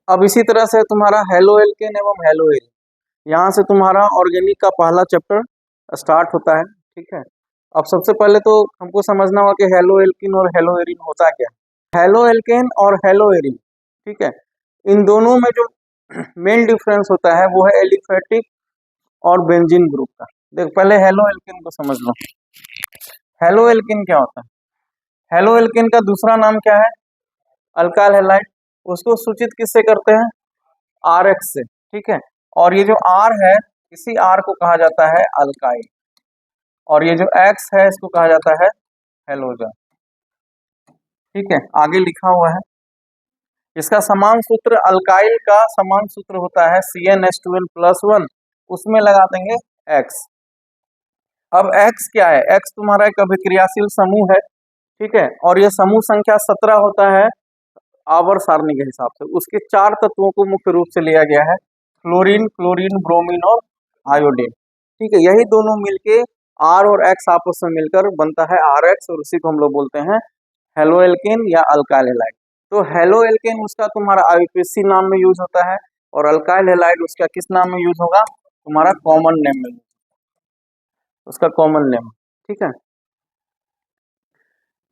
अब इसी तरह से तुम्हारा हेलो एल्केन एवं हेलो एरिन, यहाँ से तुम्हारा ऑर्गेनिक का पहला चैप्टर स्टार्ट होता है। ठीक है, अब सबसे पहले तो हमको समझना होगा कि हेलो एल्किन और हेलो एरिन होता क्या है। हेलो एल्केन और हेलो एरिन, ठीक है, इन दोनों में जो मेन डिफरेंस होता है वो है एलिफेटिक और बेंजीन ग्रुप का। देख पहले हेलो एल्केन को समझ लो। हेलो एल्केन क्या होता है? हेलो एल्केन का दूसरा नाम क्या है? Alkyl halide. उसको सूचित किससे करते हैं? आर एक्स से। ठीक है, और ये जो आर है, इसी आर को कहा जाता है अल्काइल, और ये जो एक्स है इसको कहा जाता है हेलोजन। ठीक है, आगे लिखा हुआ है इसका समान सूत्र, अल्काइल का समान सूत्र होता है CnH2n+1, उसमें लगा देंगे X। अब X क्या है? X तुम्हारा एक अभिक्रियाशील समूह है। ठीक है, और ये समूह संख्या 17 होता है आवर्त सारणी के हिसाब से। उसके 4 तत्वों को मुख्य रूप से लिया गया है, क्लोरीन, क्लोरीन, ब्रोमीन और आयोडीन। ठीक है, यही दोनों मिलके R और X आपस में मिलकर बनता है RX, और उसी को हम लोग बोलते हैं हेलो एल्केन या अल्काइल हैलाइड। तो हेलो एल्केन उसका तुम्हारा IUPAC नाम में यूज होता है, और अल्काइल हैलाइड उसका किस नाम में यूज होगा? तुम्हारा कॉमन नेम में, उसका कॉमन नेम। ठीक है,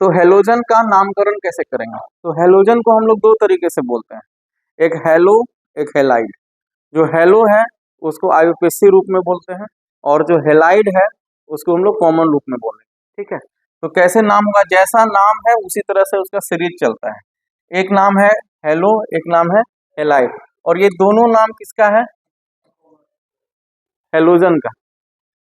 तो हेलोजन का नामकरण कैसे करेंगे? तो हेलोजन को हम लोग दो तरीके से बोलते हैं, एक हेलो, एक हेलाइड। जो हेलो है उसको IUPAC रूप में बोलते हैं, और जो हेलाइड है उसको हम लोग कॉमन रूप में बोलेंगे। ठीक है, तो कैसे नाम होगा? जैसा नाम है उसी तरह से उसका सीरीज चलता है। एक नाम है हेलो, एक नाम है हेलाइड, और ये दोनों नाम किसका है? हेलोजन का।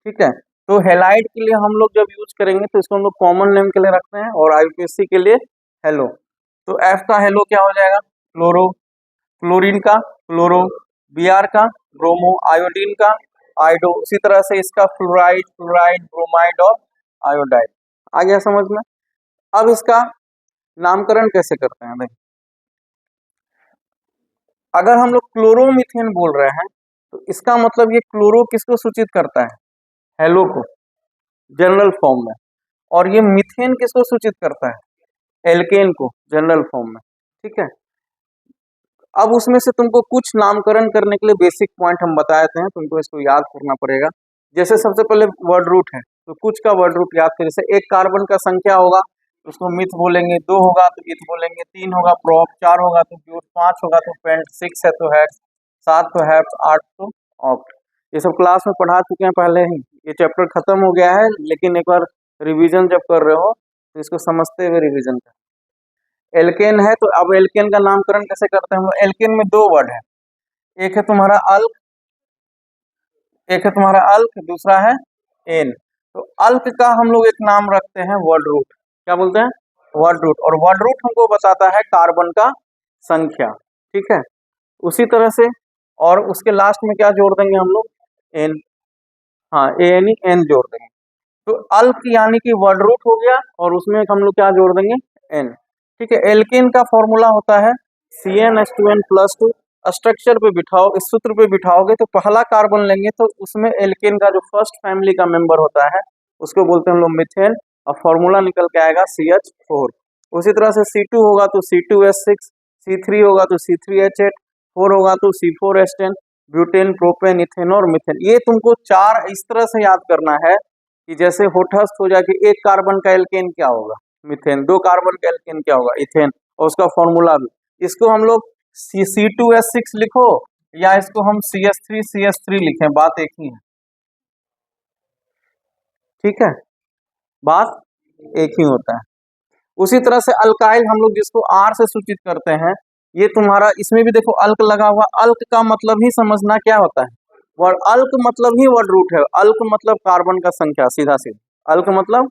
ठीक है, तो हेलाइड के लिए हम लोग जब यूज करेंगे तो इसको हम लोग कॉमन नेम के लिए रखते हैं, और IUPAC के लिए हेलो। तो F का हेलो क्या हो जाएगा? क्लोरो, क्लोरीन का क्लोरो, Br का ब्रोमो, आयोडीन का आयोडो, उसी तरह से इसका फ्लोराइड, फ्लोराइड, ब्रोमाइड और आयोडाइड। आ गया समझ में? अब इसका नामकरण कैसे करते हैं? देख, अगर हम लोग क्लोरोमीथेन बोल रहे हैं तो इसका मतलब ये क्लोरो किसको सूचित करता है? हेलो को, जनरल फॉर्म में, और ये मीथेन किसको सूचित करता है? एल्केन को, जनरल फॉर्म में। ठीक है, अब उसमें से तुमको कुछ नामकरण करने के लिए बेसिक पॉइंट हम बताए थे, तुमको इसको याद करना पड़ेगा। जैसे सबसे पहले वर्ड रूट है, तो कुछ का वर्ड रूट याद करें। जैसे एक कार्बन का संख्या होगा तो उसको मिथ बोलेंगे, 2 होगा तो इथ बोलेंगे, 3 होगा प्रोप, 4 होगा तो ब्यूट, 5 होगा तो पेंट, 6 है तो हेक्स, 7 तो हेप्स, 8 तो ऑक्ट। ये सब क्लास में पढ़ा चुके हैं पहले ही, ये चैप्टर खत्म हो गया है, लेकिन एक बार रिवीजन जब कर रहे हो तो इसको समझते हुए रिवीजन कर। एल्केन है तो अब एल्केन का नामकरण कैसे करते हैं हम लोग? एल्केन में 2 वर्ड है, एक है तुम्हारा अल्क, एक है तुम्हारा अल्क, दूसरा है एन। तो अल्क का हम लोग एक नाम रखते हैं वर्ड रूट। क्या बोलते हैं? Word root. और वर्ड रूट हमको बताता है कार्बन का संख्या। ठीक है, उसी तरह से, और उसके लास्ट में क्या जोड़ देंगे हम लोग? एन। हाँ, एन, एन जोड़ देंगे। तो अल्क यानी कि वर्ड रूट हो गया, और उसमें हम लोग क्या जोड़ देंगे? एन। ठीक है, एल्केन का फॉर्मूला होता है CnH2n+2। स्ट्रक्चर पे बिठाओ, इस सूत्र पे बिठाओगे तो पहला कार्बन लेंगे तो उसमें एल्केन का जो फर्स्ट फैमिली का मेंबर होता है उसको बोलते हैं हम लोग मीथेन, और फॉर्मूला निकल के आएगा CH4। उसी तरह से C2 होगा तो C2H6, C3 होगा तो C3H8, 4 होगा तो C4H10, ब्यूटेन, प्रोपेन, इथेन और मिथेन। ये तुमको 4 इस तरह से याद करना है कि जैसे होठस्थ हो जाए कि 1 कार्बन का एल्केन क्या होगा? मीथेन। 2 कार्बन का एल्केन क्या होगा? इथेन, और उसका फॉर्मूला भी। इसको हम लोग C2H6 लिखो या इसको हम CH3CH3 लिखें, बात एक ही है। ठीक है, बात एक ही होता है। उसी तरह से अल्काइल हम लोग जिसको R से सूचित करते हैं, ये तुम्हारा इसमें भी देखो अल्क लगा हुआ। अल्क का मतलब ही समझना क्या होता है? वर्ड अल्क मतलब ही वर्ड रूट है। अल्क मतलब कार्बन का संख्या, सीधा सीधा अल्क मतलब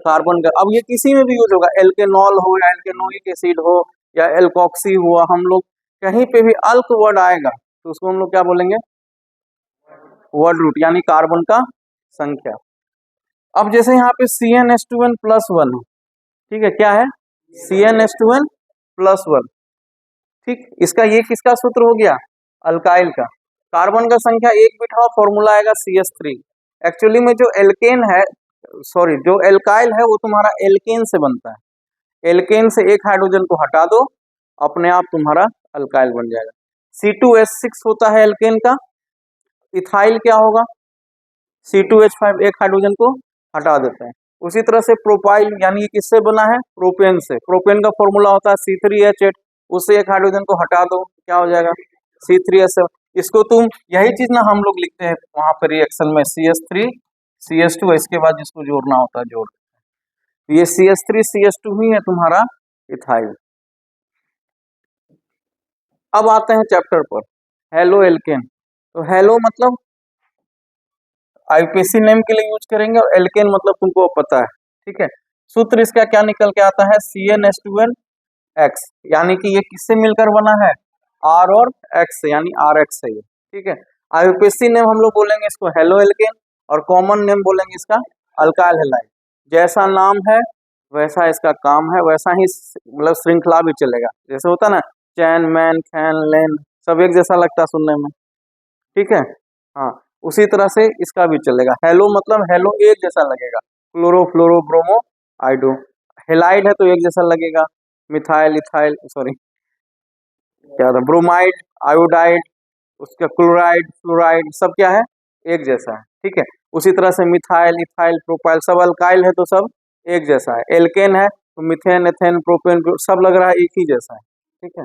कार्बन का। अब ये किसी में भी यूज होगा, एल्केनॉल हो या एल्केनोइक एसिड हो या एल्कोक्सी हुआ, हम लोग कहीं पे भी अल्क वर्ड आएगा तो उसको हम लोग क्या बोलेंगे? वर्ड रूट, यानी कार्बन का संख्या। अब जैसे यहाँ पे CnH2n+1 है, ठीक है, क्या है? CnH2n+1। ठीक, इसका ये किसका सूत्र हो गया? अल्काइल का। कार्बन का संख्या 1 बिठाओ, फॉर्मूला आएगा CH3। एक्चुअली में जो एल्केन है, सॉरी, जो एल्काइल है वो तुम्हारा एल्केन से बनता है। एल्केन से एक हाइड्रोजन को हटा दो, अपने आप तुम्हारा अल्काइल बन जाएगा। C2H6 होता है एल्केन का, इथाइल क्या होगा, C2H5, एक हाइड्रोजन को हटा देते हैं। उसी तरह से प्रोपाइल यानी कि किससे बना है, प्रोपेन से। प्रोपेन का फॉर्मूला होता है C3H8, उससे एक हाइड्रोजन को हटा दो, क्या हो जाएगा C3H7। इसको तुम यही चीज ना हम लोग लिखते हैं वहां पर रिएक्शन में CH3 CH2, इसके बाद जिसको जोड़ना होता है जोड़, ये CH3 CH2 ही है तुम्हारा इथाइल। अब आते हैं चैप्टर पर, हेलो एल्केन। तो हेलो मतलब आईपीसी नेम के लिए यूज करेंगे, और एल्केन मतलब तुमको पता है, ठीक है। सूत्र इसका क्या निकल के आता है, CnH2nX, यानी कि ये किससे मिलकर बना है, R और X से, यानी RX है ये, ठीक है। आईपीसी नेम हम लोग बोलेंगे इसको हेलो एल्केन, और कॉमन नेम बोलेंगे इसका अल्काइल हैलाइड। जैसा नाम है वैसा इसका काम है, वैसा ही मतलब श्रृंखला भी चलेगा। जैसे होता ना चैन, मैन, फैन, लेन, सब एक जैसा लगता है सुनने में, ठीक है। हाँ, उसी तरह से इसका भी चलेगा। हेलो मतलब हेलो एक जैसा लगेगा, क्लोरो, फ्लोरो, ब्रोमो, आइडो। हेलाइड है तो एक जैसा लगेगा, मिथाइल, इथाइल, सॉरी क्या था, ब्रोमाइड, आयोडाइड, उसका क्लोराइड, फ्लोराइड, सब क्या है, एक जैसा है, ठीक है। उसी तरह से मिथाइल, इथाइल, प्रोपाइल, सब अल्काइल है तो सब एक जैसा है। एल्केन है तो मिथेन, एथेन, प्रोपेन, सब लग रहा है एक ही जैसा है, ठीक है।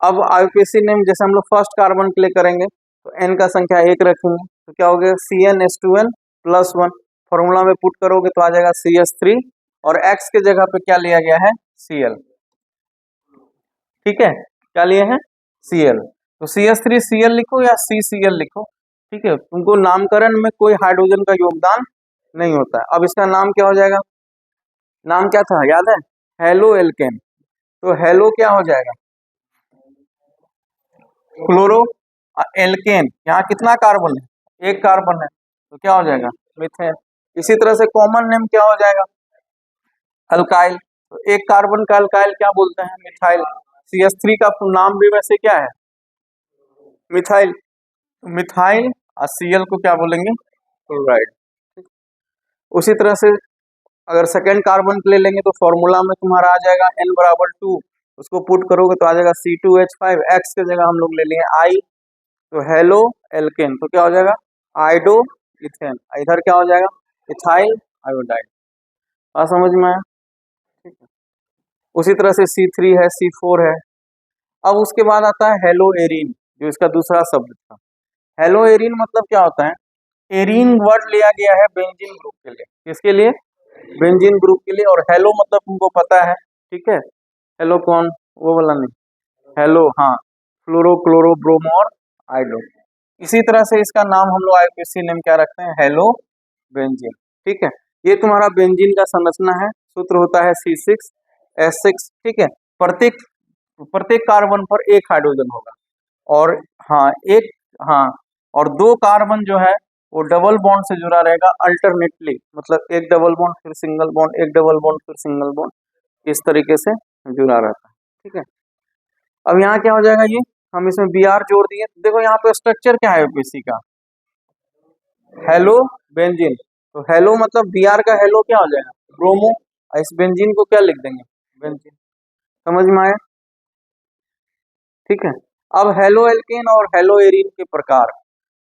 अब आईपीसी नेम जैसे हम लोग फर्स्ट कार्बन के लिए करेंगे तो एन का संख्या एक रखेंगे, तो क्या हो गया CnH2n+1। फॉर्मूला में पुट करोगे तो आ जाएगा CH3, और X के जगह पे क्या लिया गया है, Cl, ठीक है। क्या लिए हैं, Cl, तो CH3Cl लिखो या CCl लिखो, ठीक है। तुमको नामकरण में कोई हाइड्रोजन का योगदान नहीं होता है। अब इसका नाम क्या हो जाएगा, नाम क्या था याद है, हेलो एल्केन। तो हेलो क्या हो जाएगा, क्लोरो, एल्केन, यहाँ कितना कार्बन है, एक कार्बन है, तो क्या हो जाएगा मिथेन। इसी तरह से कॉमन नेम क्या हो जाएगा, अल्काइल, तो एक कार्बन का अल्काइल क्या बोलते हैं, मिथाइल। CH3 का नाम भी वैसे क्या है, मिथाइल, मिथाइल, और Cl को क्या बोलेंगे, क्लोराइड। उसी तरह से अगर सेकेंड कार्बन के ले लेंगे तो फॉर्मूला में तुम्हारा आ जाएगा N=2, उसको पुट करोगे तो आ जाएगा C2H5, X के जगह हम लोग ले लिए I, तो हेलो एल्केन, तो क्या हो जाएगा आइडो इथेन, इधर क्या हो जाएगा इथाइल आयोडाइड। बात समझ में आया, ठीक है। उसी तरह से C3 है, C4 है। अब उसके बाद आता है हेलो एरीन, जो इसका दूसरा शब्द था। हेलो एरीन मतलब क्या होता है, एरीन वर्ड लिया गया है बेंजीन ग्रुप के लिए, किसके लिए, बेंजीन ग्रुप के लिए। और हेलो मतलब तुमको पता है, ठीक है, हेलो कौन, वो वाला नहीं, हेलो हाँ, फ्लोरो, क्लोरो, ब्रोमो और आइडो। इसी तरह से इसका नाम हम लोग आईपीसी नेम क्या रखते हैं, हेलो बेंजीन, ठीक है। ये तुम्हारा बेंजीन का संरचना है, सूत्र होता है C6H6, ठीक है। प्रत्येक प्रत्येक कार्बन पर एक हाइड्रोजन होगा, और हाँ एक, हाँ, और दो कार्बन जो है वो डबल बॉन्ड से जुड़ा रहेगा अल्टरनेटली, मतलब एक डबल बॉन्ड फिर सिंगल बॉन्ड, एक डबल बॉन्ड फिर सिंगल बॉन्ड, इस तरीके से जुड़ा रहता है, ठीक है। अब यहाँ क्या हो जाएगा, ये हम इसमें Br जोड़ दिए, देखो यहाँ पे स्ट्रक्चर क्या है ओपीसी का, हेलो बेंजीन, तो हेलो मतलब Br का हेलो क्या हो जाएगा, ब्रोमो, इस बेंजीन को क्या लिख देंगे, बेंजीन। समझ में आया, ठीक है। अब हेलो एल्केन और हेलो एरीन के प्रकार,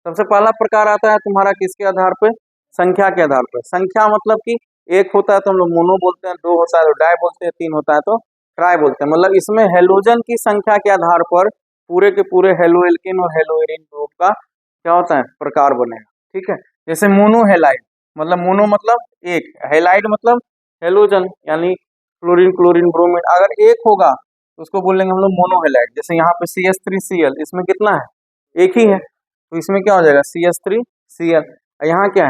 सबसे पहला प्रकार आता है तुम्हारा किसके आधार पे, संख्या के आधार पर। संख्या मतलब कि एक होता है तो हम लोग मोनो बोलते हैं, दो होता है तो डाई बोलते हैं, तीन होता है तो ट्राई बोलते हैं। मतलब इसमें हेलोजन की संख्या के आधार पर पूरे के पूरे हेलो एल्केन और हेलो एरीन ग्रुप का क्या होता है, प्रकार बनेगा, ठीक है। जैसे मोनो हेलाइड, मतलब मोनो मतलब एक, हेलाइड मतलब हेलोजन यानी क्लोरीन, क्लोरीन, ब्रोमीन, अगर एक होगा तो उसको बोलेंगे हम लोग मोनोहेलाइड। जैसे यहाँ पे CH3Cl, इसमें कितना है, एक ही है, तो इसमें क्या हो जाएगा CH3Cl। यहाँ क्या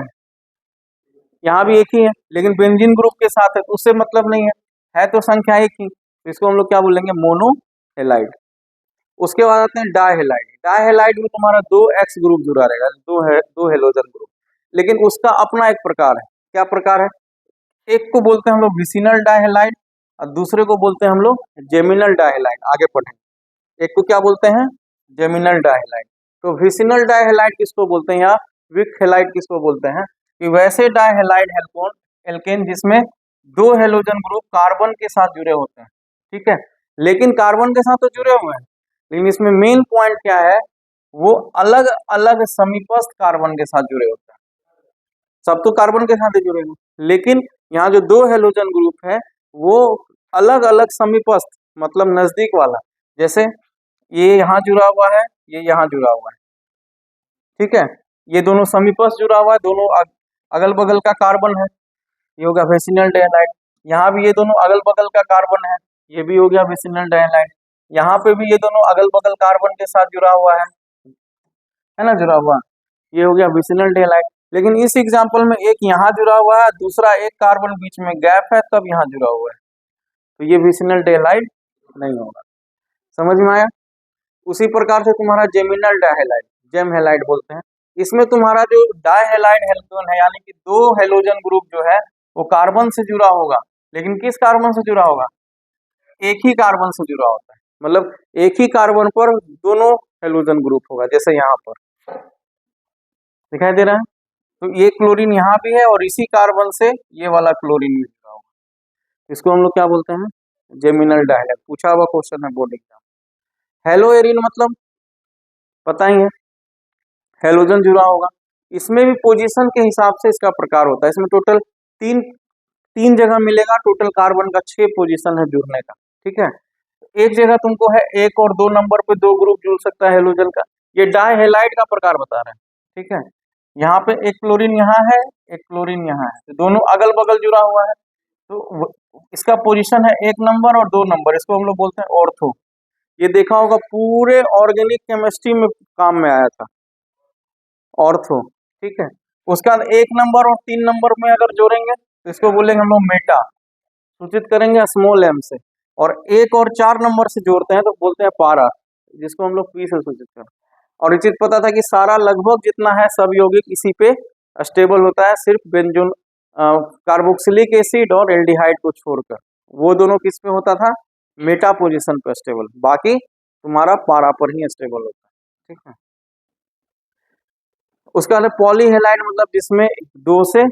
यहाँ भी एक ही है, लेकिन बेंजीन ग्रुप के साथ है तो उससे मतलब नहीं है तो संख्या एक ही, तो इसको हम लोग क्या बोलेंगे, मोनोहेलाइड। उसके बाद आते हैं डाइहेलाइड। डाइहेलाइड में तुम्हारा दो एक्स ग्रुप जुड़ा रहेगा, दो हेलोजन ग्रुप, लेकिन उसका अपना एक प्रकार है। क्या प्रकार है, एक को बोलते हैं हम लोग विसिनल डाइहेलाइड, और दूसरे को बोलते हैं हम लोग जेमिनल डाइहेलाइड। आगे पढ़ेंगे, एक को क्या बोलते हैं, जेमिनल डाइहेलाइड। तो विसिनल डाइहेलाइड किसको बोलते हैं, या विक हेलाइड किसको बोलते हैं, कि वैसे डाइहेलाइड एल्केन जिसमें दो हेलोजन ग्रुप कार्बन के साथ जुड़े होते हैं, ठीक है। लेकिन कार्बन के साथ तो जुड़े हुए हैं, लेकिन इसमें मेन पॉइंट क्या है, वो अलग अलग समीपस्थ कार्बन के साथ जुड़े होते हैं। सब तो कार्बन के साथ ही जुड़े हैं, लेकिन यहाँ जो दो हेलोजन ग्रुप है वो अलग अलग समीपस्थ मतलब नजदीक वाला, जैसे ये यहाँ जुड़ा हुआ है, ये यहाँ जुड़ा हुआ है, ठीक है, ये दोनों समीपस्थ जुड़ा हुआ है, दोनों अगल बगल का कार्बन है, ये हो गया विसिनल डाइहाइड। यहाँ भी ये दोनों अगल बगल का कार्बन है, ये भी हो गया विसिनल डाइहाइड। यहाँ पे भी ये दोनों अगल बगल कार्बन के साथ जुड़ा हुआ है ना, जुड़ा हुआ, ये हो गया विसिनल डाइहाइड। लेकिन इस एग्जांपल में एक यहाँ जुड़ा हुआ है, दूसरा एक कार्बन बीच में गैप है तब यहाँ जुड़ा हुआ है, तो ये विसिनल डाइहाइड नहीं होगा। समझ में आया? उसी प्रकार से तुम्हारा जेमिनल डाइहाइड, जेम हैलाइड बोलते हैं, इसमें तुम्हारा जो डाइहाइड हेलोजन है, यानी कि दो हेलोजन ग्रुप जो है वो कार्बन से जुड़ा होगा, लेकिन किस कार्बन से जुड़ा होगा? एक ही कार्बन से जुड़ा होता है, मतलब एक ही कार्बन पर दोनों हेलोजन ग्रुप होगा, जैसे यहाँ पर दिखाई दे रहा है। तो ये क्लोरीन यहाँ भी है और इसी कार्बन से ये वाला क्लोरीन भी जुड़ा होगा, इसको हम लोग क्या बोलते हैं? जेमिनल डाइहाइड। पूछा हुआ क्वेश्चन है बोर्ड एग्जाम। हेलोएरिन मतलब पता ही है, हेलोजन जुड़ा होगा, इसमें भी पोजीशन के हिसाब से इसका प्रकार होता है। इसमें टोटल तीन तीन जगह मिलेगा, टोटल कार्बन का 6 पोजीशन है जुड़ने का, ठीक है। एक जगह तुमको है 1 और 2 नंबर पे दो ग्रुप जुड़ सकता है हेलोजन का, ये डाइहैलाइड का प्रकार बता रहे हैं, ठीक है। यहाँ पे एक क्लोरीन यहाँ है, एक क्लोरीन यहाँ है, तो दोनों अगल बगल जुड़ा हुआ है, तो इसका पोजीशन है 1 नंबर और 2 नंबर, इसको हम लोग बोलते हैं ऑर्थो। ये देखा होगा पूरे ऑर्गेनिक केमिस्ट्री में काम में आया था ऑर्थो, ठीक है। उसका 1 नंबर और 3 नंबर में अगर जोड़ेंगे तो इसको बोलेंगे हम लोग मेटा, सूचित करेंगे स्मॉल एम से, और 1 और 4 नंबर से जोड़ते हैं तो बोलते हैं पारा, जिसको हम लोग पी से सूचित करते हैं। और ये चीज पता था कि सारा लगभग जितना है सब यौगिक इसी पे स्टेबल होता है, सिर्फ बेंजोन कार्बोक्सिलिक एसिड और एल्डिहाइड को छोड़कर, वो दोनों किस पे होता था? मेटा पोजीशन पे स्टेबल, बाकी तुम्हारा पारा पर ही स्टेबल होता है, ठीक है। उसका बाद पॉलीहेलाइड मतलब जिसमें 2 से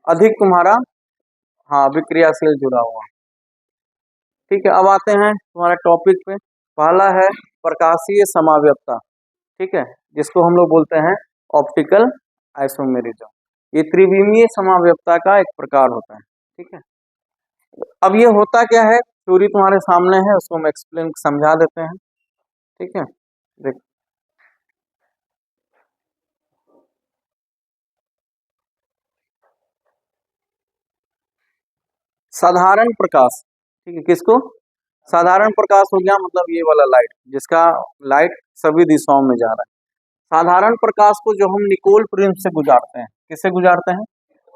अधिक तुम्हारा हाँ विक्रियाशील जुड़ा हुआ, ठीक है। अब आते हैं तुम्हारे टॉपिक पे, पहला है प्रकाशीय समाव्यपता, ठीक है, जिसको हम लोग बोलते हैं ऑप्टिकल आइसोमेरिज्म। ये त्रिविमीय समाव्यपता का एक प्रकार होता है, ठीक है। अब ये होता क्या है, थ्योरी तुम्हारे सामने है, उसको हम एक्सप्लेन समझा देते हैं, ठीक है। देख साधारण प्रकाश, ठीक है, किसको? साधारण प्रकाश हो गया मतलब ये वाला लाइट, जिसका लाइट सभी दिशाओं में जा रहा है। साधारण प्रकाश को जो हम निकोल प्रिज्म से गुजारते हैं, किससे गुजारते हैं?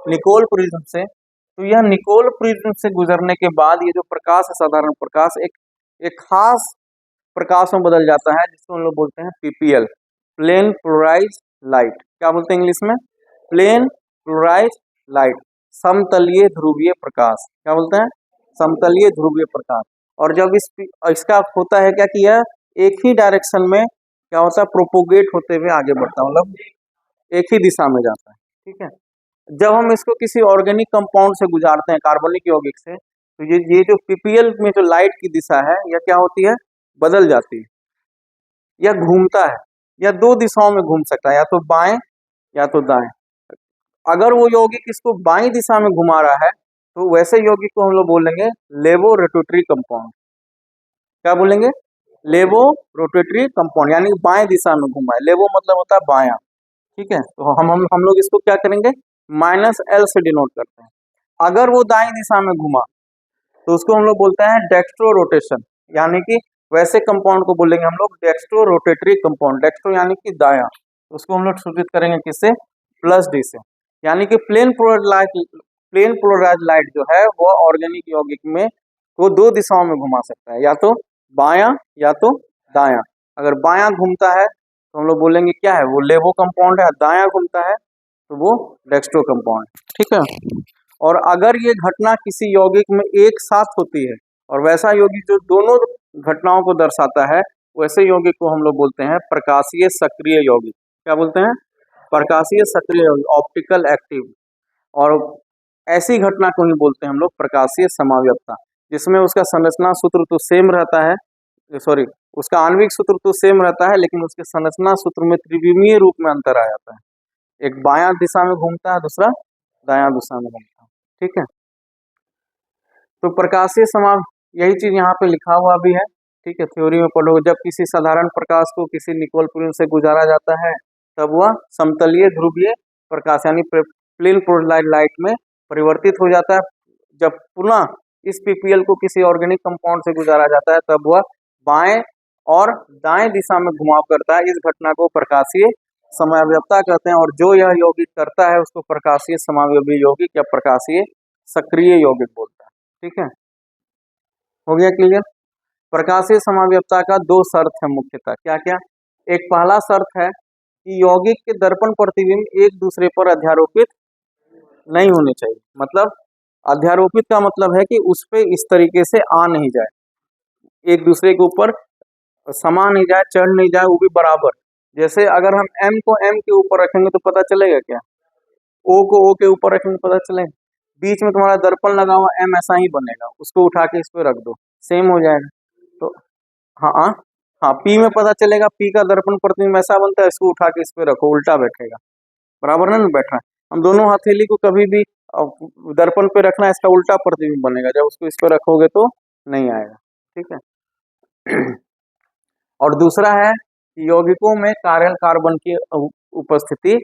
निकोल प्रिज्म से। तो यह निकोल प्रिज्म से गुजरने के बाद ये जो प्रकाश है साधारण प्रकाश एक एक खास प्रकाश में बदल जाता है, जिसको हम लोग बोलते हैं पीपीएल, प्लेन पोलराइज लाइट। क्या बोलते हैं इंग्लिश में? प्लेन पोलराइज लाइट, समतलीय ध्रुवीय प्रकाश। क्या बोलते हैं? समतलीय ध्रुवीय प्रकाश। और जब इसका होता है क्या कि यह एक ही डायरेक्शन में क्या होता है, प्रोपोगेट होते हुए आगे बढ़ता है, मतलब एक ही दिशा में जाता है, ठीक है। जब हम इसको किसी ऑर्गेनिक कंपाउंड से गुजारते हैं, कार्बनिक यौगिक से, तो ये जो पीपीएल में जो लाइट की दिशा है यह क्या होती है? बदल जाती है, यह घूमता है, या 2 दिशाओं में घूम सकता है, या तो बाएं या तो दाएं। अगर वो यौगिक इसको बाईं दिशा में घुमा रहा है तो वैसे यौगिक को हम लोग बोलेंगे लेवो रोटेटरी कंपाउंड। क्या बोलेंगे? लेवो रोटेटरी कंपाउंड, यानी बाएं दिशा में घुमा है, लेवो मतलब होता है बायां, ठीक है। तो हम लोग इसको क्या करेंगे? -L से डिनोट करते हैं। अगर वो दाईं दिशा में घुमा तो उसको हम लोग बोलते हैं डेक्स्ट्रो रोटेशन, यानी कि वैसे कंपाउंड को बोलेंगे हम लोग डेक्स्ट्रो रोटेटरी कंपाउंड। डेक्स्ट्रो यानी कि दायां, उसको हम लोग सूचित करेंगे किससे? +D से। यानी कि प्लेन पोलराइज लाइट जो है वो ऑर्गेनिक यौगिक में वो 2 दिशाओं में घुमा सकता है, या तो बायां या तो दायां। अगर बायां घूमता है तो हम लोग बोलेंगे क्या है, वो लेवो कंपाउंड है, दायां घूमता है तो वो डेक्स्ट्रो कंपाउंड, ठीक है। और अगर ये घटना किसी यौगिक में एक साथ होती है, और वैसा यौगिक जो दोनों घटनाओं को दर्शाता है, वैसे यौगिक को हम लोग बोलते हैं प्रकाशीय सक्रिय यौगिक। क्या बोलते हैं? प्रकाशीय सक्रिय यौगिक, ऑप्टिकल एक्टिव। और ऐसी घटना को ही बोलते हैं हम लोग प्रकाशीय समाव्यपता, जिसमें उसका संरचना सूत्र तो सेम रहता है, सॉरी, उसका आणविक सूत्र तो सेम रहता है, लेकिन उसके संरचना सूत्र में त्रिविमीय रूप में अंतर आ जाता है। एक बायां दिशा में घूमता है, दूसरा दायां दिशा में घूमता है। ठीक है, तो प्रकाशीय समाव यही चीज यहाँ पे लिखा हुआ भी है। ठीक है, थ्योरी में पढ़ोगे, जब किसी साधारण प्रकाश को किसी निकोल प्लेन से गुजारा जाता है तब वह समतलीय ध्रुवीय प्रकाश यानी प्लेन पोलराइज्ड लाइट में परिवर्तित हो जाता है। जब पुनः इस पीपीएल को किसी ऑर्गेनिक कंपाउंड से गुजारा जाता है तब वह बाएं और दाएं दिशा में घुमाव करता है। इस घटना को प्रकाशीय समावयवता कहते हैं, और जो यह यौगिक करता है उसको प्रकाशीय समावयवी यौगिक या प्रकाशीय सक्रिय यौगिक बोलता है। ठीक है, हो गया क्लियर। प्रकाशीय समावयवता का दो शर्त है मुख्यतः, क्या क्या। एक पहला शर्त है कि यौगिक के दर्पण प्रतिबिंब एक दूसरे पर अध्यारोपित नहीं होने चाहिए। मतलब अध्यारोपित का मतलब है कि उस पे इस तरीके से आ नहीं जाए, एक दूसरे के ऊपर समा नहीं जाए, चढ़ नहीं जाए, वो भी बराबर। जैसे अगर हम m को m के ऊपर रखेंगे तो पता चलेगा क्या, o को o के ऊपर रखेंगे पता चलेगा। बीच में तुम्हारा दर्पण लगा हुआ m ऐसा ही बनेगा, उसको उठा के इस पे रख दो, सेम हो जाएगा। तो हाँ हाँ हाँ, p में पता चलेगा, p का दर्पण प्रतिबिंब ऐसा बनता है, इसको उठा के इस पे रखो, उल्टा बैठेगा, बराबर ना बैठ रहा है। हम दोनों हथेली को कभी भी दर्पण पे रखना, इसका उल्टा प्रतिबिंब बनेगा, जब उसको इस पे रखोगे तो नहीं आएगा। ठीक है। और दूसरा है यौगिकों में कारेल कार्बन की उपस्थिति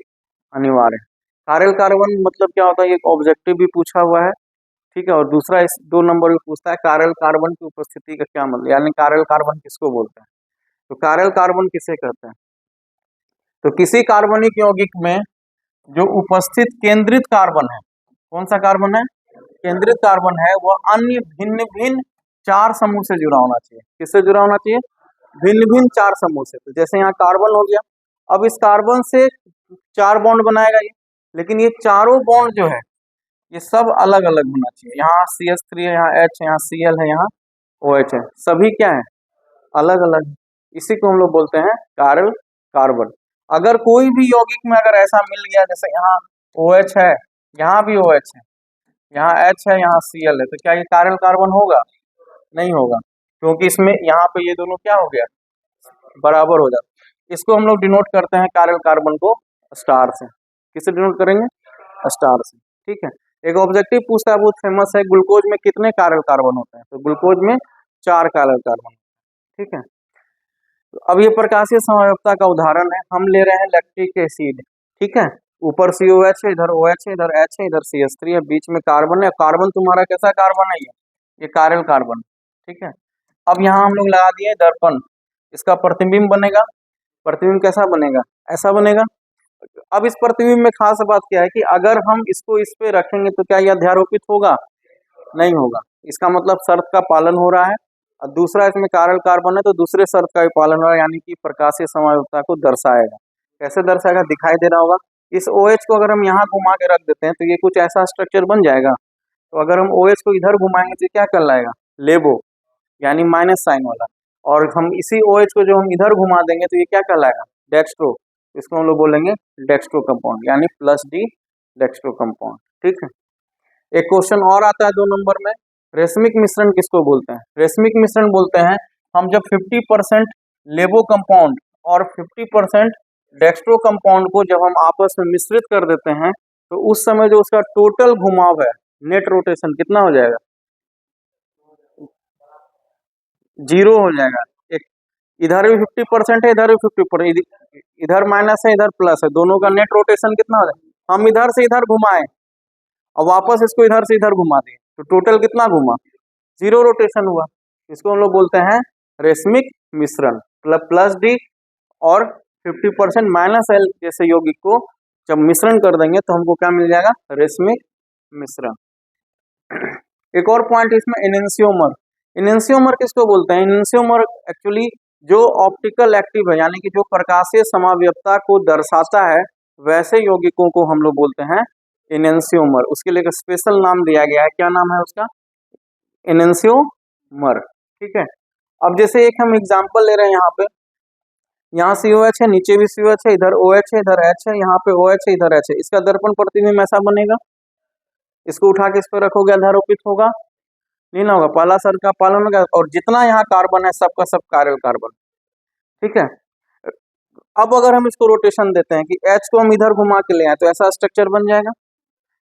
अनिवार्य है। कारेल कार्बन मतलब क्या होता है, एक ऑब्जेक्टिव भी पूछा हुआ है। ठीक है, और दूसरा इस 2 नंबर भी पूछता है कारेल कार्बन की उपस्थिति का क्या मतलब, यानी कारेल कार्बन किसको बोलते हैं। तो कारेल कार्बन किसे कहते हैं, तो किसी कार्बनिक यौगिक में जो उपस्थित केंद्रित कार्बन है, कौन सा कार्बन है, केंद्रित कार्बन है, वह अन्य भिन्न भिन्न 4 समूह से जुड़ा होना चाहिए। किससे जुड़ा होना चाहिए, भिन्न भिन्न 4 समूह से। तो जैसे यहाँ कार्बन हो गया, अब इस कार्बन से 4 बॉन्ड बनाएगा ये, लेकिन ये चारों बॉन्ड जो है ये सब अलग अलग होना चाहिए। यहाँ CH3 है, यहाँ H है, यहाँ Cl है, यहाँ OH है, सभी क्या है, अलग अलग। इसी को हम लोग बोलते हैं कारेल कार्बन। अगर कोई भी यौगिक में अगर ऐसा मिल गया, जैसे यहाँ OH है, यहाँ भी OH है, यहाँ H है, यहाँ Cl है, तो क्या ये कारेल कार्बन होगा, नहीं होगा, क्योंकि इसमें यहाँ पे ये दोनों क्या हो गया, बराबर हो जाता। इसको हम लोग डिनोट करते हैं कारेल कार्बन को स्टार से। किससे डिनोट करेंगे, स्टार से। ठीक है, एक ऑब्जेक्टिव पूछता है, बहुत फेमस है, ग्लूकोज में कितने कारेल कार्बन होते हैं, तो ग्लूकोज में 4 कारेल कार्बन। ठीक है, तो अब ये प्रकाशीय समावयवता का उदाहरण है, हम ले रहे हैं लैक्टिक एसिड। ठीक है, ऊपर COH है, इधर OH है, इधर H है, इधर CH3 है, बीच में कार्बन है। कार्बन तुम्हारा कैसा कार्बन है, ये कारेल कार्बन। ठीक है, अब यहाँ हम लोग लगा दिए दर्पण, इसका प्रतिबिंब बनेगा। प्रतिबिंब कैसा बनेगा, ऐसा बनेगा। अब इस प्रतिबिंब में खास बात क्या है कि अगर हम इसको इस पे रखेंगे तो क्या यह अध्यारोपित होगा, नहीं होगा। इसका मतलब शर्त का पालन हो रहा है। और दूसरा, इसमें कारेल कार्बन है तो दूसरे शर्त का भी पालन हो रहा है, यानी कि प्रकाशीय समावयवता को दर्शाएगा। कैसे दर्शाएगा, दिखाई दे रहा होगा। इस OH को अगर हम यहाँ घुमा के रख देते हैं तो ये कुछ ऐसा स्ट्रक्चर बन जाएगा। तो अगर हम OH को इधर घुमाएंगे तो क्या कहलाएगा, लेबो, यानी माइनस साइन वाला। और हम इसी OH को जो हम इधर घुमा देंगे तो ये क्या कहलाएगा, डेक्स्ट्रो। इसको हम लोग बोलेंगे डेक्स्ट्रो कंपाउंड, यानी +D डेक्स्ट्रो कंपाउंड। ठीक है, एक क्वेश्चन और आता है 2 नंबर में, रेशमिक मिश्रण किसको बोलते हैं। रेशमिक मिश्रण बोलते हैं हम जब 50% लेबो कंपाउंड और 50% डेक्स्ट्रो कंपाउंड को जब हम आपस में मिश्रित कर देते हैं तो उस समय जो उसका टोटल घुमाव है, नेट रोटेशन कितना हो जाएगा, 0 हो जाएगा। एक इधर भी 50% है, इधर भी 50%, इधर माइनस है, इधर प्लस है, दोनों का नेट रोटेशन कितना हो जाएगा। हम इधर से इधर घुमाएं और वापस इसको इधर से इधर घुमा दिए तो टोटल कितना घुमा, 0 रोटेशन हुआ। इसको हम लोग बोलते हैं रेशमिक मिश्रण। +D और 50% -L जैसे यौगिक को जब मिश्रण कर देंगे तो हमको क्या मिल जाएगा, रेशमिक मिश्रण। एक और पॉइंट इसमें एनेंशियोमर। एनेंशियोमर किसको बोलते हैं, एनेंशियोमर एक्चुअली जो ऑप्टिकल एक्टिव है, यानी कि जो प्रकाशीय समावयवता को दर्शाता है, वैसे यौगिकों को हम लोग बोलते हैं एनेंशियोमर। उसके लिए एक स्पेशल नाम दिया गया है, क्या नाम है उसका, एनेंशियोमर। ठीक है, अब जैसे एक हम एग्जांपल ले रहे हैं, यहाँ पे यहाँ COH है, नीचे भी COH है, इधर OH है, इधर H है, यहाँ पे OH है, इधर H है। इसका दर्पण प्रतिबिंब ऐसा बनेगा, इसको उठा के इस पर रखोगे अध्यारोपित होगा। लेना होगा, पहला शर्त का पालन होगा, और जितना यहाँ कार्बन है सबका सब कायरल कार्बन। ठीक है, अब अगर हम इसको रोटेशन देते हैं कि H को हम इधर घुमा के ले आए तो ऐसा स्ट्रक्चर बन जाएगा,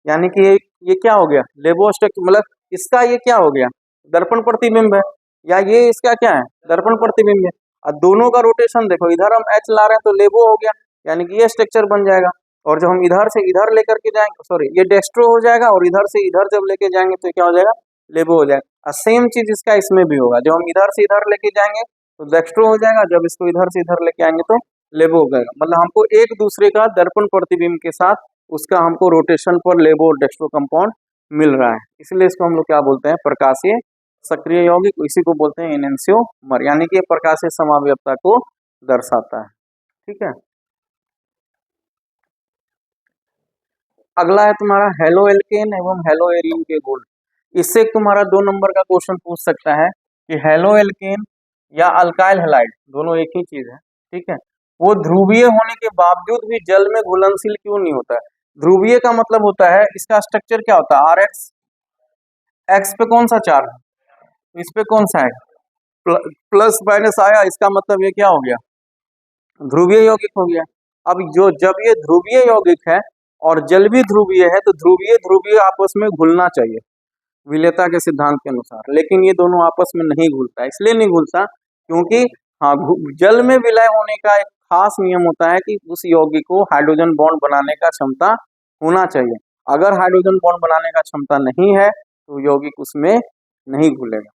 यानी कि ये क्या हो गया, लेबो स्ट्रक्चर, मतलब इसका ये क्या हो गया, दर्पण प्रतिबिंब है, या ये इसका क्या है, दर्पण प्रतिबिंब है। और दोनों का रोटेशन देखो, इधर हम H ला रहे हैं तो लेबो हो गया, यानी कि ये स्ट्रक्चर बन जाएगा। और जब हम इधर से इधर लेकर के जाएंगे, सॉरी ये डेस्ट्रो हो जाएगा, और इधर से इधर जब लेके जाएंगे तो क्या हो जाएगा, लेबो हो जाएगा। और सेम चीज इसका इसमें भी होगा, जब हम इधर से इधर लेके जाएंगे तो डेक्स्ट्रो हो जाएगा, जब इसको इधर से इधर लेके आएंगे तो लेबो हो जाएगा। मतलब हमको एक दूसरे का दर्पण प्रतिबिंब के साथ उसका हमको रोटेशन पर लेबो और डेक्स्ट्रो कंपाउंड मिल रहा है, इसलिए इसको हम लोग क्या बोलते हैं, प्रकाशीय सक्रिय यौगिक, इसी को बोलते हैं एनेंशियोमर, यानी कि प्रकाशीय समावयवता को दर्शाता है। ठीक है, अगला है तुम्हारा हेलो एल्केन एवं हेलो एरिन के गुण। इससे तुम्हारा 2 नंबर का क्वेश्चन पूछ सकता है कि हेलो एल्केन या अल्काइल हैलाइड दोनों एक ही चीज है। ठीक है, वो ध्रुवीय होने के बावजूद भी जल में घुलनशील क्यों नहीं होता है। ध्रुवीय का मतलब होता है इसका स्ट्रक्चर क्या होता है, आर एक्स, एक्स पे कौन सा चार्ज, इस पे कौन सा है, प्लस माइनस आया, इसका मतलब ये क्या हो गया, ध्रुवीय यौगिक हो गया। अब जो जब ये ध्रुवीय यौगिक है और जल भी ध्रुवीय है तो ध्रुवीय ध्रुवीय आपस में घुलना चाहिए विलेयता के सिद्धांत के अनुसार, लेकिन ये दोनों आपस में नहीं घुलता, इसलिए नहीं घुलता क्योंकि हाँ, जल में विलय होने का एक खास नियम होता है कि उस यौगिक को हाइड्रोजन बॉन्ड बनाने का क्षमता होना चाहिए। अगर हाइड्रोजन बॉन्ड बनाने का क्षमता नहीं है तो यौगिक उसमें नहीं घुलेगा।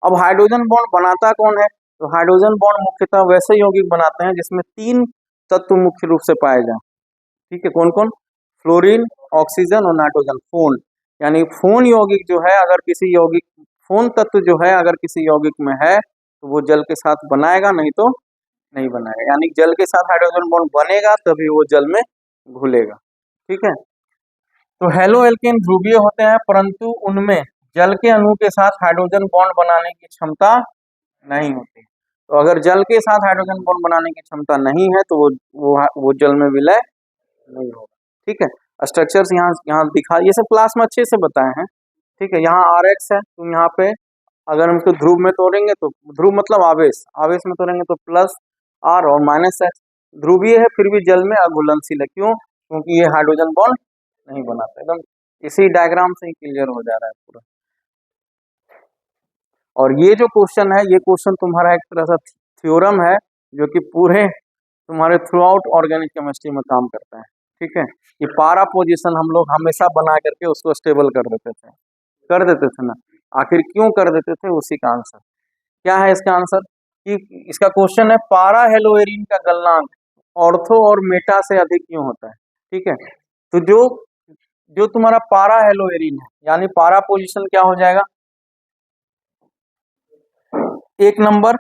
अब हाइड्रोजन बॉन्ड बनाता कौन है, तो हाइड्रोजन बॉन्ड मुख्यतः वैसे यौगिक बनाते हैं जिसमें 3 तत्व मुख्य रूप से पाए जाएं। ठीक है, कौन कौन, फ्लोरीन, ऑक्सीजन और नाइट्रोजन, फोन, यानी फोन यौगिक जो है, अगर किसी यौगिक, फोन तत्व जो है अगर किसी यौगिक में है तो वो जल के साथ बनाएगा, नहीं तो नहीं बनाएगा, यानी जल के साथ हाइड्रोजन बॉन्ड बनेगा तभी वो जल में घुलेगा। ठीक है, तो हेलो एल्केन ध्रुवीय होते हैं परंतु उनमें जल के अणु के साथ हाइड्रोजन बॉन्ड बनाने की क्षमता नहीं होती। तो अगर जल के साथ हाइड्रोजन बॉन्ड बनाने की क्षमता नहीं है तो वो जल में विलय नहीं होगा। ठीक है, स्ट्रक्चर्स यहाँ यहाँ दिखा, ये सब क्लास में अच्छे से बताए हैं। ठीक है, यहाँ आर एक्स है, तुम यहाँ पे अगर हम इसको ध्रुव में तोड़ेंगे तो ध्रुव मतलब आवेश, आवेश में तोड़ेंगे तो प्लस आर और माइनस एक्स, ध्रुवीय है फिर भी जल में अघुलनशील है, क्यों, क्योंकि ये हाइड्रोजन बॉन्ड नहीं बनाता। एकदम इसी डायग्राम से ही क्लियर हो जा रहा है पूरा। और ये जो क्वेश्चन है, ये क्वेश्चन तुम्हारा एक तरह से थ्योरम है जो कि पूरे तुम्हारे थ्रू आउट ऑर्गेनिक केमिस्ट्री में काम करता है। ठीक है, कि पारा पोजीशन हम लोग हमेशा बना करके उसको स्टेबल कर देते थे ना, आखिर क्यों कर देते थे, उसी का आंसर क्या है, इसका आंसर कि इसका क्वेश्चन है पारा हेलोएरिन का गलनांक ऑर्थो और मेटा से अधिक क्यों होता है। ठीक है, तो जो जो तुम्हारा पारा हेलोएरिन है, यानी पारा पोजीशन क्या हो जाएगा, 1 नंबर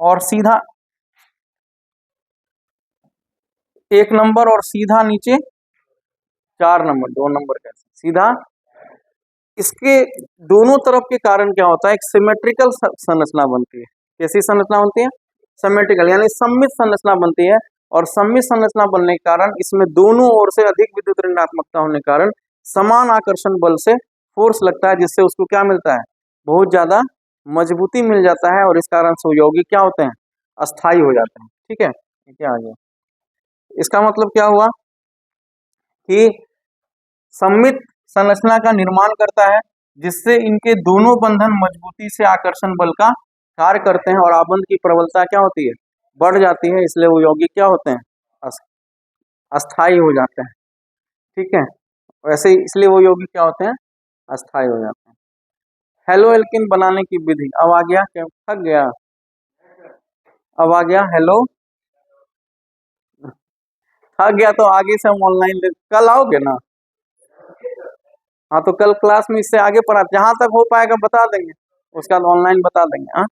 और सीधा 1 नंबर और सीधा नीचे 4 नंबर, 2 नंबर कैसे सीधा, इसके दोनों तरफ के कारण क्या होता है, एक सिमेट्रिकल संरचना बनती है। कैसी संरचना बनती है, सिमेट्रिकल, यानी सममित संरचना बनती है। और सममित संरचना बनने के कारण इसमें दोनों ओर से अधिक विद्युत ऋणात्मकता होने के कारण समान आकर्षण बल से फोर्स लगता है, जिससे उसको क्या मिलता है, बहुत ज्यादा मजबूती मिल जाता है, और इस कारण से यौगिक क्या होते हैं, अस्थायी हो जाते हैं। ठीक है, क्या आ गया, इसका मतलब क्या हुआ कि सममित संरचना का निर्माण करता है जिससे इनके दोनों बंधन मजबूती से आकर्षण बल का कार्य करते हैं और आबंध की प्रबलता क्या होती है, बढ़ जाती है, इसलिए वो यौगिक क्या होते हैं, अस्थायी हो जाते हैं। ठीक है, वैसे ही इसलिए वो यौगिक क्या होते हैं, अस्थायी हो जाते हैं। हेलो एल्किन बनाने की विधि, अब आ गया, क्या थक गया, अब आ गया हेलो, थक गया तो आगे से हम ऑनलाइन कल आओगे ना, हाँ तो कल क्लास में इससे आगे पढ़ा, जहां तक हो पाएगा बता देंगे, उसके बाद ऑनलाइन बता देंगे। हाँ,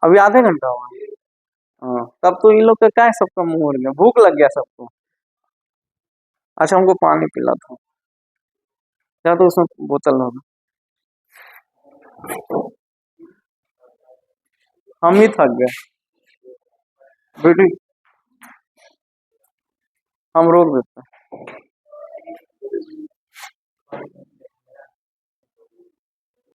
अभी आधे घंटा हुआ, हाँ तब तो इन लोग का क्या है, सबका मुंह उड़ गया, भूख लग गया सबको। अच्छा हमको पानी पिला था, क्या तो उसमें बोतल होगा, हम ही थक गए बेटी, हम रोक देते हैं।